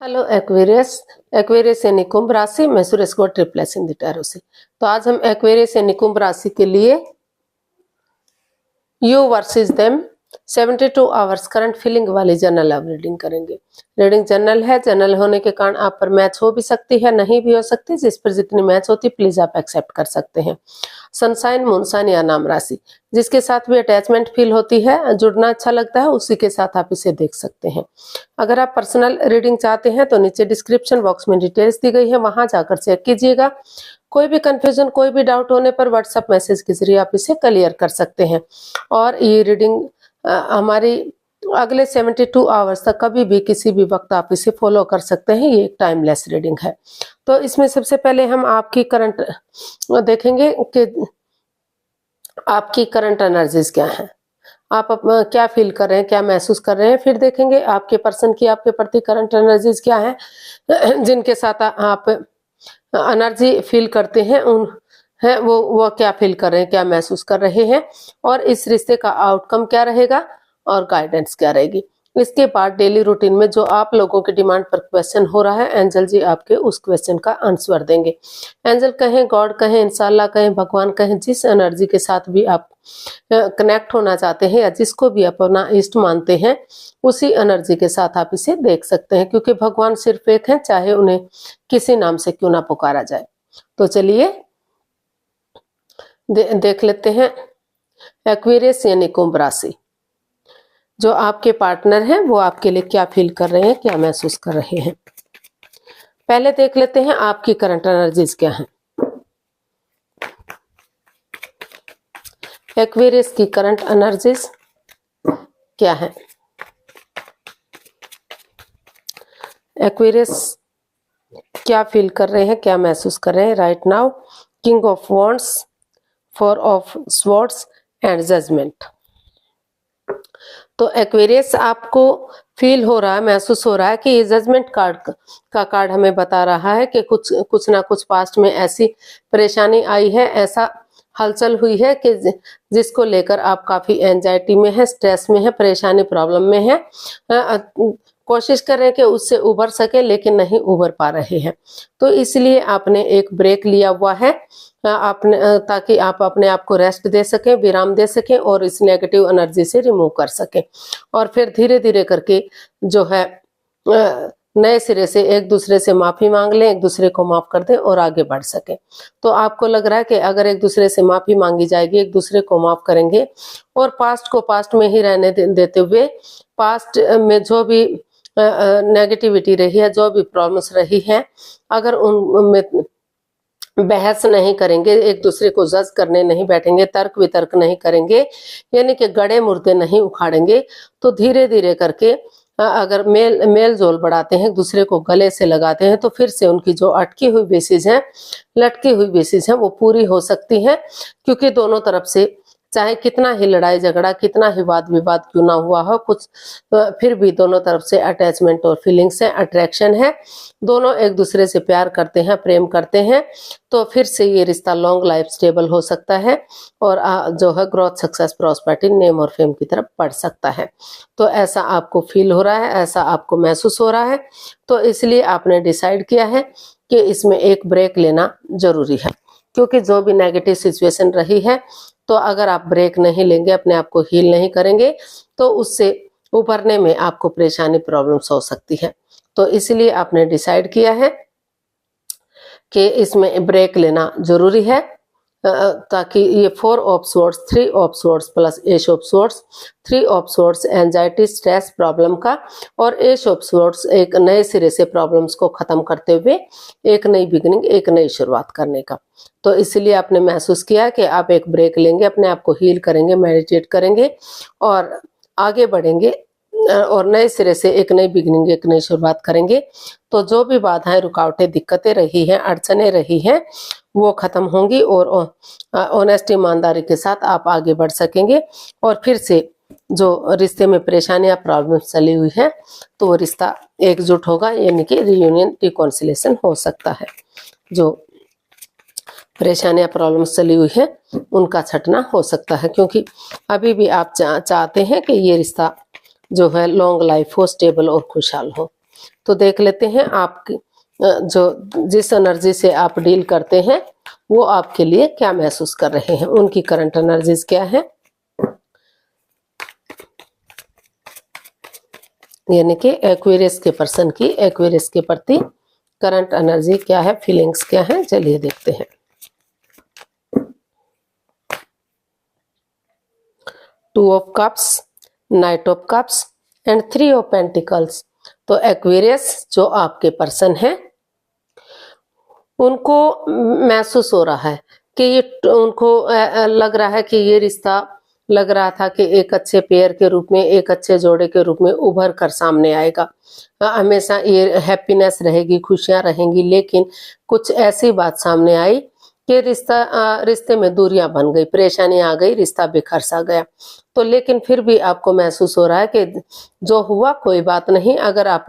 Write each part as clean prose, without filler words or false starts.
Hello Aquarius. Aquarius यानी कुंभ राशि। मैं Suresh Gaur triple in the tarot से। तो आज हम एक्वेरियस यानी कुंभ राशि के लिए you versus them 72 hours current feeling वाली जनरल लव रीडिंग करेंगे। रीडिंग जनरल है। जनरल होने के कारण आप पर मैच हो भी सकती है, नहीं भी हो सकती। जिस पर जितनी मैच होती प्लीज आप एक्सेप्ट कर सकते हैं। सनसाइन, मूनसाइन या नाम राशि, जिसके साथ भी अटैचमेंट फील होती है, जुड़ना अच्छा लगता है, उसी के साथ आप इसे देख सकते हैं। अगर आप पर्सनल रीडिंग चाहते हैं तो नीचे डिस्क्रिप्शन बॉक्स में डिटेल्स दी गई है, वहां जाकर चेक कीजिएगा। कोई भी कंफ्यूजन, कोई भी डाउट होने पर व्हाट्सएप मैसेज के जरिए आप इसे क्लियर कर सकते हैं। और ये रीडिंग हमारी अगले 72 आवर्स तक कभी भी किसी भी वक्त आप इसे फॉलो कर सकते हैं। ये एक टाइमलेस रीडिंग है। तो इसमें सबसे पहले हम आपकी करंट देखेंगे कि आपकी करंट एनर्जीज क्या है, आप क्या फील कर रहे हैं, क्या महसूस कर रहे हैं। फिर देखेंगे आपके पर्सन की आपके प्रति करंट एनर्जीज क्या है, जिनके साथ आप एनर्जी फील करते हैं, उन है वो क्या फील कर रहे हैं, क्या महसूस कर रहे हैं, और इस रिश्ते का आउटकम क्या रहेगा और गाइडेंस क्या रहेगी। इसके बाद डेली रूटीन में जो आप लोगों की डिमांड पर क्वेश्चन हो रहा है, एंजल जी आपके उस क्वेश्चन का आंसर देंगे। एंजल कहें, गॉड कहें, इंशाल्लाह कहें, भगवान कहें, जिस एनर्जी के साथ भी आप कनेक्ट होना चाहते हैं या जिसको भी अपना इष्ट मानते हैं, उसी एनर्जी के साथ आप इसे देख सकते हैं, क्योंकि भगवान सिर्फ एक है, चाहे उन्हें किसी नाम से क्यों ना पुकारा जाए। तो चलिए देख लेते हैं एक्वेरियस यानी कुंभ राशि, जो आपके पार्टनर हैं वो आपके लिए क्या फील कर रहे हैं, क्या महसूस कर रहे हैं। पहले देख लेते हैं आपकी करंट एनर्जीज क्या हैं। एक्वेरियस की करंट एनर्जीज क्या है। एक्वेरियस क्या फील कर रहे हैं, क्या महसूस कर रहे हैं right now. King of wands, 4 of swords and judgement. तो एक्वेरियस आपको फील हो रहा है, महसूस हो रहा है कि ये जजमेंट कार्ड का कार्ड हमें बता रहा है कि कुछ ना कुछ पास्ट में ऐसी परेशानी आई है, ऐसा हलचल हुई है कि जिसको लेकर आप काफी एंजाइटी में है, स्ट्रेस में है, परेशानी प्रॉब्लम में है। कोशिश कर रहे हैं कि उससे उबर सके लेकिन नहीं उबर पा रहे हैं। तो इसलिए आपने एक ब्रेक लिया हुआ है, आपने ताकि आप अपने आप को रेस्ट दे सकें, विराम दे सकें और इस नेगेटिव एनर्जी से रिमूव कर सकें। और फिर धीरे धीरे करके जो है नए सिरे से एक दूसरे से माफी मांग लें, एक दूसरे को माफ कर दें और आगे बढ़ सकें। तो आपको लग रहा है कि अगर एक दूसरे से माफी मांगी जाएगी, एक दूसरे को माफ करेंगे और पास्ट को पास्ट में ही रहने देते हुए, पास्ट में जो भी नेगेटिविटी रही है, जो भी प्रॉब्लम्स रही है, अगर उनमें बहस नहीं करेंगे, एक दूसरे को जज करने नहीं बैठेंगे, तर्क वितर्क नहीं करेंगे, यानी कि गड़े मुर्दे नहीं उखाड़ेंगे, तो धीरे धीरे करके अगर मेल जोल बढ़ाते हैं, एक दूसरे को गले से लगाते हैं, तो फिर से उनकी जो अटकी हुई बेसिस है, लटकी हुई बेसिस है, वो पूरी हो सकती है। क्योंकि दोनों तरफ से चाहे कितना ही लड़ाई झगड़ा, कितना ही वाद विवाद क्यों ना हुआ हो, कुछ फिर भी दोनों तरफ से अटैचमेंट और फीलिंग्स है, अट्रैक्शन है, दोनों एक दूसरे से प्यार करते हैं, प्रेम करते हैं। तो फिर से ये रिश्ता लॉन्ग लाइफ स्टेबल हो सकता है और जो है ग्रोथ, सक्सेस, प्रॉस्पेरिटी, नेम और फेम की तरफ बढ़ सकता है। तो ऐसा आपको फील हो रहा है, ऐसा आपको महसूस हो रहा है। तो इसलिए आपने डिसाइड किया है कि इसमें एक ब्रेक लेना जरूरी है, क्योंकि जो भी नेगेटिव सिचुएशन रही है, तो अगर आप ब्रेक नहीं लेंगे, अपने आप को हील नहीं करेंगे, तो उससे उभरने में आपको परेशानी, प्रॉब्लम्स हो सकती है। तो इसलिए आपने डिसाइड किया है कि इसमें ब्रेक लेना जरूरी है, ताकि ये 4 of swords, 3 of swords plus ace of swords, 3 of swords anxiety, stress, problem का, और एश ऑफ स्वॉर्ड्स एक नए सिरे से प्रॉब्लम्स को खत्म करते हुए एक नई बिगिनिंग, एक नई शुरुआत करने का। तो इसलिए आपने महसूस किया कि आप एक ब्रेक लेंगे, अपने आप को हील करेंगे, मेडिटेट करेंगे और आगे बढ़ेंगे और नए सिरे से एक नई बिगिनिंग, एक नई शुरुआत करेंगे। तो जो भी बाधाएं, रुकावटें, दिक्कतें रही हैं, अड़चने रही हैं, वो खत्म होंगी और ऑनेस्टी, ईमानदारी के साथ आप आगे बढ़ सकेंगे। और फिर से जो रिश्ते में परेशानियां, प्रॉब्लम चली हुई है, तो वो रिश्ता एकजुट होगा, यानी कि रियूनियन, रिकॉन्सिलेशन हो सकता है। जो परेशानियां, प्रॉब्लम्स चली हुई है, उनका छटना हो सकता है, क्योंकि अभी भी आप चाहते हैं कि ये रिश्ता जो है लॉन्ग लाइफ हो, स्टेबल और खुशहाल हो। तो देख लेते हैं आपकी जो जिस एनर्जी से आप डील करते हैं वो आपके लिए क्या महसूस कर रहे हैं, उनकी करंट एनर्जीज क्या है, यानी कि एक्वेरियस के पर्सन की एक्वेरियस के प्रति करंट एनर्जी क्या है, फीलिंग्स क्या है, चलिए देखते हैं। 2 of cups, night of cups and 3 of pentacles. तो एक्वेरियस जो आपके पर्सन है उनको महसूस हो रहा है कि ये उनको लग रहा है कि ये रिश्ता लग रहा था कि एक अच्छे पेयर के रूप में, एक अच्छे जोड़े के रूप में उभर कर सामने आएगा, हमेशा ये हैप्पीनेस रहेगी, खुशियां रहेंगी। लेकिन कुछ ऐसी बात सामने आई कि रिश्ते में दूरियां बन गई, परेशानी आ गई, रिश्ता बिखर सा गया। तो लेकिन फिर भी आपको महसूस हो रहा है कि जो हुआ कोई बात नहीं, अगर आप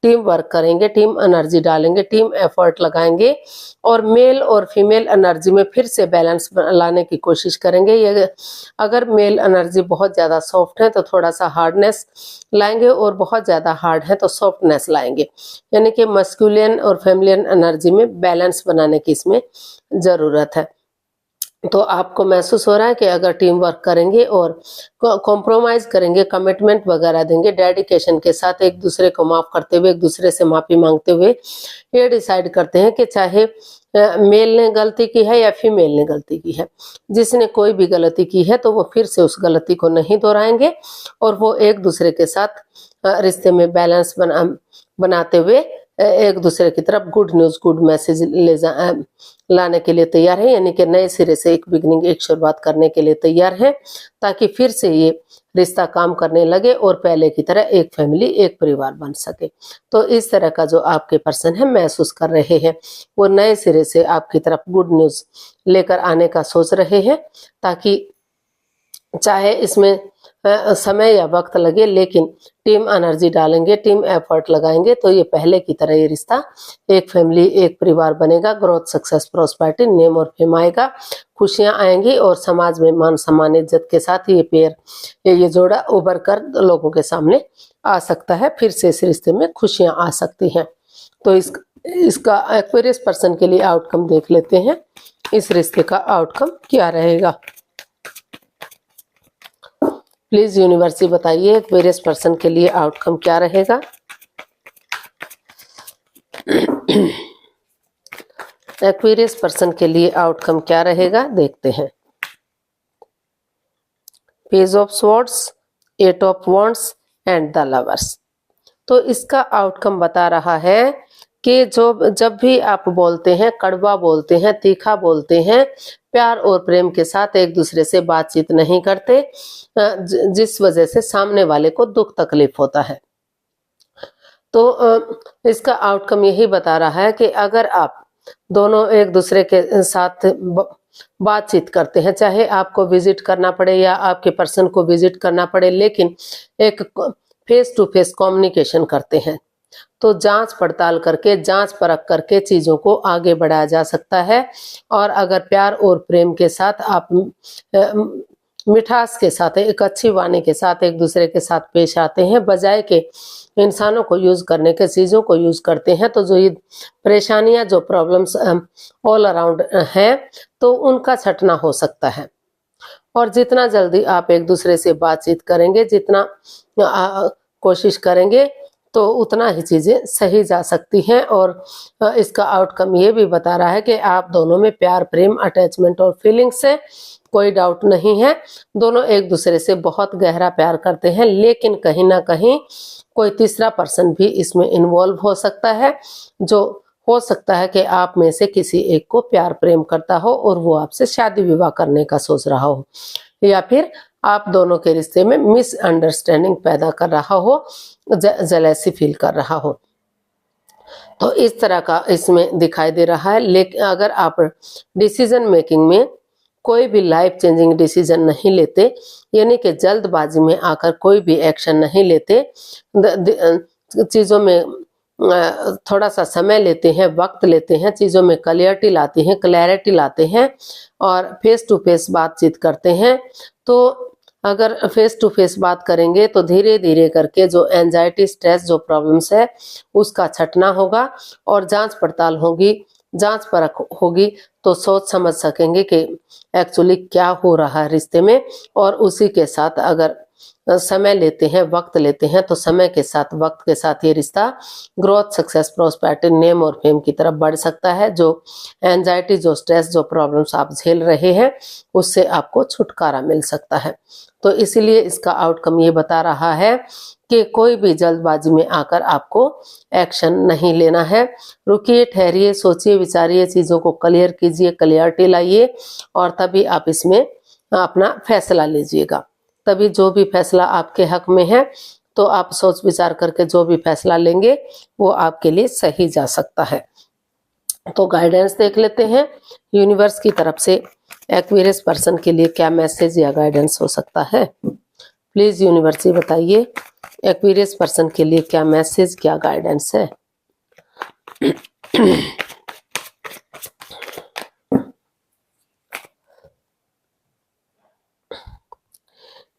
टीम वर्क करेंगे, टीम एनर्जी डालेंगे, टीम एफर्ट लगाएंगे और मेल और फीमेल एनर्जी में फिर से बैलेंस लाने की कोशिश करेंगे। ये अगर मेल एनर्जी बहुत ज़्यादा सॉफ्ट है तो थोड़ा सा हार्डनेस लाएंगे और बहुत ज़्यादा हार्ड है तो सॉफ्टनेस लाएंगे, यानी कि मस्कुलिन और फेमिलियन एनर्जी में बैलेंस बनाने की इसमें ज़रूरत है। तो आपको महसूस हो रहा है कि अगर टीम वर्क करेंगे और कॉम्प्रोमाइज करेंगे, कमिटमेंट वगैरह देंगे, डेडिकेशन के साथ एक दूसरे को माफ करते हुए, एक दूसरे से माफी मांगते हुए ये डिसाइड करते हैं कि चाहे मेल ने गलती की है या फीमेल ने गलती की है, जिसने कोई भी गलती की है तो वो फिर से उस गलती को नहीं दोहराएंगे और वो एक दूसरे के साथ रिश्ते में बैलेंस बनाते हुए एक दूसरे की तरफ गुड न्यूज, गुड मैसेज लाने के लिए तैयार है, यानी कि नए सिरे से एक बिगनिंग, एक शुरुआत करने के लिए तैयार है, ताकि फिर से ये रिश्ता काम करने लगे और पहले की तरह एक फैमिली, एक परिवार बन सके। तो इस तरह का जो आपके पर्सन है महसूस कर रहे हैं, वो नए सिरे से आपकी तरफ गुड न्यूज लेकर आने का सोच रहे हैं, ताकि चाहे इसमें समय या वक्त लगे, लेकिन टीम एनर्जी डालेंगे, टीम एफर्ट लगाएंगे तो ये पहले की तरह ये रिश्ता एक फैमिली, एक परिवार बनेगा। ग्रोथ, सक्सेस, प्रॉस्पेरिटी, नेम और फेम आएगा, खुशियां आएंगी और समाज में मान सम्मान, इज्जत के साथ ये पेयर, ये जोड़ा उभर कर लोगों के सामने आ सकता है। फिर से इस रिश्ते में खुशियां आ सकती हैं। तो इसका एक्वेरियस पर्सन के लिए आउटकम देख लेते हैं। इस रिश्ते का आउटकम क्या रहेगा, प्लीज यूनिवर्स बताइए एक्वेरियस पर्सन के लिए आउटकम क्या रहेगा। एक्वेरियस पर्सन के लिए आउटकम क्या रहेगा देखते हैं। Page of swords, 8 of wands and the lovers. तो इसका आउटकम बता रहा है कि जब भी आप बोलते हैं, कड़वा बोलते हैं, तीखा बोलते हैं, प्यार और प्रेम के साथ एक दूसरे से बातचीत नहीं करते, जिस वजह से सामने वाले को दुख तकलीफ होता है। तो इसका आउटकम यही बता रहा है कि अगर आप दोनों एक दूसरे के साथ बातचीत करते हैं, चाहे आपको विजिट करना पड़े या आपके पर्सन को विजिट करना पड़े, लेकिन एक फेस टू फेस कम्युनिकेशन करते हैं, तो जांच पड़ताल करके, जांच परख करके चीजों को आगे बढ़ाया जा सकता है। और अगर प्यार और प्रेम के साथ आप मिठास के साथ, एक अच्छी वाणी के साथ एक दूसरे के साथ पेश आते हैं, बजाय के इंसानों को यूज करने के चीजों को यूज करते हैं, तो जो ये परेशानियां, जो प्रॉब्लम्स ऑल अराउंड हैं, तो उनका छटना हो सकता है। और जितना जल्दी आप एक दूसरे से बातचीत करेंगे, जितना कोशिश करेंगे, तो उतना ही चीजें सही जा सकती हैं। और इसका आउटकम ये भी बता रहा है कि आप दोनों में प्यार, प्रेम, अटैचमेंट और फीलिंग्स है, कोई डाउट नहीं है। दोनों एक दूसरे से बहुत गहरा प्यार करते हैं, लेकिन कहीं ना कहीं कोई तीसरा पर्सन भी इसमें इन्वॉल्व हो सकता है, जो हो सकता है कि आप में से किसी एक को प्यार प्रेम करता हो और वो आपसे शादी विवाह करने का सोच रहा हो, या फिर आप दोनों के रिश्ते में मिसअंडरस्टैंडिंग पैदा कर रहा हो, जेलसी फील कर रहा हो। तो इस तरह का इसमें दिखाई दे रहा है। लेकिन अगर आप डिसीजन मेकिंग में कोई भी लाइफ चेंजिंग डिसीजन नहीं लेते, यानी कि जल्दबाजी में आकर कोई भी एक्शन नहीं लेते, चीज़ों में थोड़ा सा समय लेते हैं, वक्त लेते हैं, चीज़ों में क्लैरिटी लाते हैं और फेस टू फेस बातचीत करते हैं, तो अगर फेस टू फेस बात करेंगे तो धीरे धीरे करके जो एंजाइटी, स्ट्रेस, जो प्रॉब्लम्स है उसका छटना होगा और जांच पड़ताल होगी, जांच परख होगी, तो सोच समझ सकेंगे कि एक्चुअली क्या हो रहा है रिश्ते में। और उसी के साथ अगर समय लेते हैं, वक्त लेते हैं, तो समय के साथ, वक्त के साथ ये रिश्ता ग्रोथ, सक्सेस, प्रॉस्पेरिटी, नेम और फेम की तरफ बढ़ सकता है। जो एंजाइटी, जो स्ट्रेस, जो प्रॉब्लम्स आप झेल रहे हैं उससे आपको छुटकारा मिल सकता है। तो इसीलिए इसका आउटकम ये बता रहा है कि कोई भी जल्दबाजी में आकर आपको एक्शन नहीं लेना है। रुकिए, ठहरिए, सोचिए, विचारिए, चीज़ों को क्लियर कीजिए, क्लियरिटी लाइए और तभी आप इसमें अपना फैसला लीजिएगा। तभी जो भी फैसला आपके हक में है तो आप सोच विचार करके जो भी फैसला लेंगे वो आपके लिए सही जा सकता है। तो गाइडेंस देख लेते हैं यूनिवर्स की तरफ से एक्वेरियस पर्सन के लिए क्या मैसेज या गाइडेंस हो सकता है। प्लीज यूनिवर्स ही बताइए एक्वेरियस पर्सन के लिए क्या मैसेज, क्या गाइडेंस है।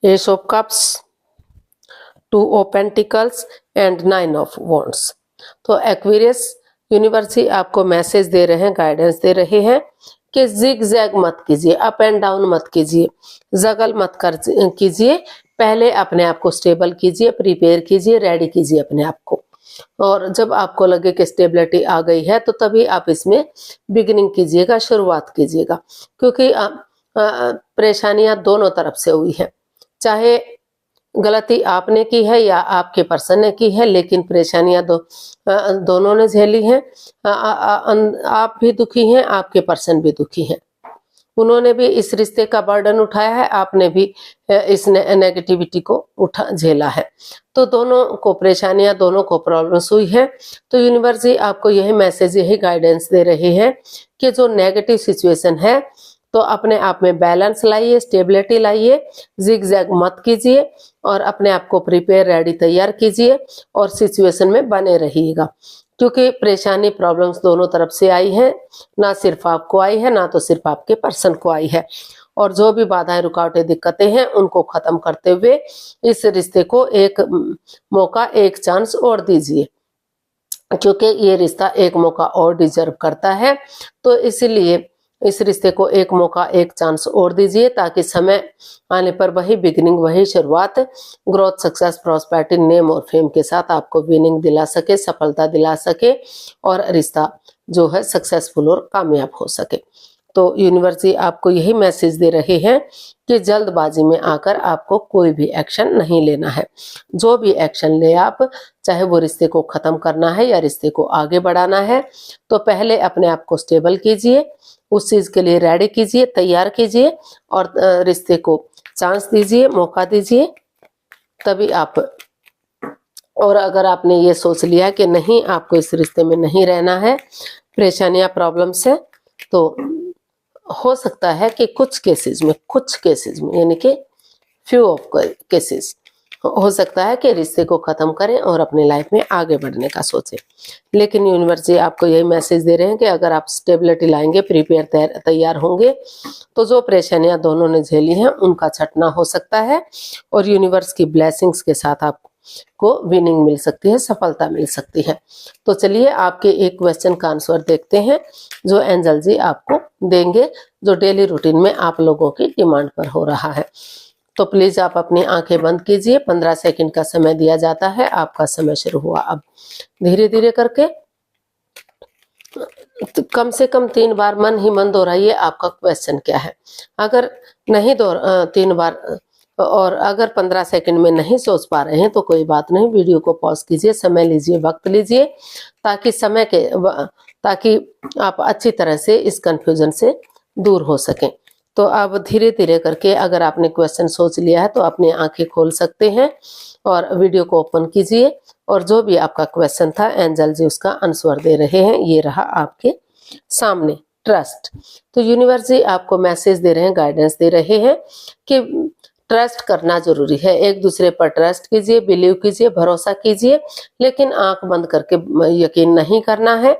S of cups, 2 of pentacles and 9 of wands. तो एक्वेरियस यूनिवर्स ही आपको मैसेज दे रहे हैं, गाइडेंस दे रहे हैं कि जिग जैग मत कीजिए, अप एंड डाउन मत कीजिए, जगल मत कर कीजिए। पहले अपने आप को स्टेबल कीजिए, प्रिपेयर कीजिए, रेडी कीजिए अपने आप को। और जब आपको लगे कि स्टेबिलिटी आ गई है तो तभी आप इसमें बिगिनिंग कीजिएगा, शुरुआत कीजिएगा। क्योंकि परेशानियां दोनों तरफ से हुई है, चाहे गलती आपने की है या आपके पर्सन ने की है, लेकिन परेशानियां दोनों ने झेली हैं। आप भी दुखी हैं, आपके पर्सन भी दुखी हैं। उन्होंने भी इस रिश्ते का बर्डन उठाया है, आपने भी इस नेगेटिविटी को झेला है। तो दोनों को परेशानियां, दोनों को प्रॉब्लम्स हुई है। तो यूनिवर्स जी आपको यही मैसेज, यही गाइडेंस दे रही है कि जो नेगेटिव सिचुएशन है तो अपने आप में बैलेंस लाइए, स्टेबिलिटी लाइए, जिग जैग मत कीजिए और अपने आप को प्रिपेयर, रेडी, तैयार कीजिए और सिचुएशन में बने रहिएगा। क्योंकि परेशानी, प्रॉब्लम्स दोनों तरफ से आई है, ना सिर्फ आपको आई है, ना तो सिर्फ आपके पर्सन को आई है। और जो भी बाधाएं, रुकावटें, दिक्कतें हैं उनको खत्म करते हुए इस रिश्ते को एक मौका, एक चांस और दीजिए, क्योंकि ये रिश्ता एक मौका और डिजर्व करता है। तो इसलिए इस रिश्ते को एक मौका, एक चांस और दीजिए ताकि समय आने पर वही बिगिनिंग, वही शुरुआत ग्रोथ, सक्सेस, प्रॉस्पेरिटी, नेम और फेम के साथ आपको विनिंग दिला सके, सफलता दिला सके और रिश्ता जो है सक्सेसफुल और कामयाब हो सके। तो यूनिवर्स जी आपको यही मैसेज दे रहे हैं कि जल्दबाजी में आकर आपको कोई भी एक्शन नहीं लेना है। जो भी एक्शन ले आप, चाहे वो रिश्ते को खत्म करना है या रिश्ते को आगे बढ़ाना है, तो पहले अपने आप को स्टेबल कीजिए, उस चीज के लिए रेडी कीजिए, तैयार कीजिए और रिश्ते को चांस दीजिए, मौका दीजिए, तभी आप। और अगर आपने ये सोच लिया कि नहीं, आपको इस रिश्ते में नहीं रहना है, परेशानियां, प्रॉब्लम्स है, तो हो सकता है कि कुछ केसेस में यानी कि फ्यू ऑफ केसेस हो सकता है कि रिश्ते को खत्म करें और अपनी लाइफ में आगे बढ़ने का सोचें। लेकिन यूनिवर्स जी आपको यही मैसेज दे रहे हैं कि अगर आप स्टेबिलिटी लाएंगे, प्रिपेयर, तैयार होंगे, तो जो परेशानियां दोनों ने झेली हैं उनका छटना हो सकता है और यूनिवर्स की ब्लेसिंग्स के साथ आपको विनिंग मिल सकती है, सफलता मिल सकती है। तो चलिए आपके एक क्वेश्चन का आंसर देखते हैं जो एंजल जी आपको देंगे, जो डेली रूटीन में आप लोगों की डिमांड पर हो रहा है। तो प्लीज आप अपनी आंखें बंद कीजिए, 15 सेकंड का समय दिया जाता है। आपका समय शुरू हुआ। अब धीरे धीरे करके तो कम से कम 3 बार मन ही मन दोहराइए आपका क्वेश्चन क्या है। अगर नहीं 3 बार और अगर 15 सेकंड में नहीं सोच पा रहे हैं तो कोई बात नहीं, वीडियो को पॉज कीजिए, समय लीजिए, वक्त लीजिए, ताकि आप अच्छी तरह से इस कंफ्यूजन से दूर हो सकें। तो अब धीरे धीरे करके अगर आपने क्वेश्चन सोच लिया है तो अपनी आंखें खोल सकते हैं और वीडियो को ओपन कीजिए और जो भी आपका क्वेश्चन था एंजल जी उसका आंसर दे रहे हैं। ये रहा आपके सामने, ट्रस्ट। तो यूनिवर्स जी आपको मैसेज दे रहे हैं, गाइडेंस दे रहे हैं कि ट्रस्ट करना जरूरी है। एक दूसरे पर ट्रस्ट कीजिए, बिलीव कीजिए, भरोसा कीजिए, लेकिन आंख बंद करके यकीन नहीं करना है।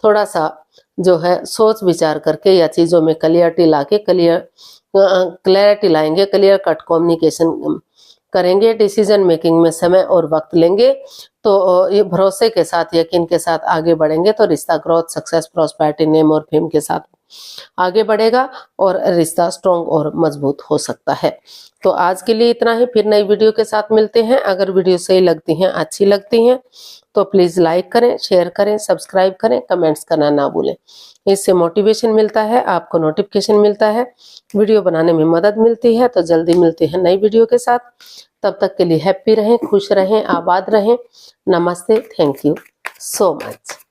थोड़ा सा जो है सोच विचार करके या चीजों में क्लियरिटी लाके, क्लियर क्लैरिटी लाएंगे, क्लियर कट कम्युनिकेशन करेंगे, डिसीजन मेकिंग में समय और वक्त लेंगे, तो ये भरोसे के साथ, यकीन के साथ आगे बढ़ेंगे तो रिश्ता ग्रोथ, सक्सेस, प्रॉस्पेरिटी, नेम और फेम के साथ आगे बढ़ेगा और रिश्ता स्ट्रॉन्ग और मजबूत हो सकता है। तो आज के लिए इतना ही, फिर नई वीडियो के साथ मिलते हैं। अगर वीडियो सही लगती हैं, अच्छी लगती हैं तो प्लीज लाइक करें, शेयर करें, सब्सक्राइब करें, कमेंट्स करना ना भूलें। इससे मोटिवेशन मिलता है, आपको नोटिफिकेशन मिलता है, वीडियो बनाने में मदद मिलती है। तो जल्दी मिलते हैं नई वीडियो के साथ। तब तक के लिए हैप्पी रहें, खुश रहें, आबाद रहें। नमस्ते, थैंक यू सो मच।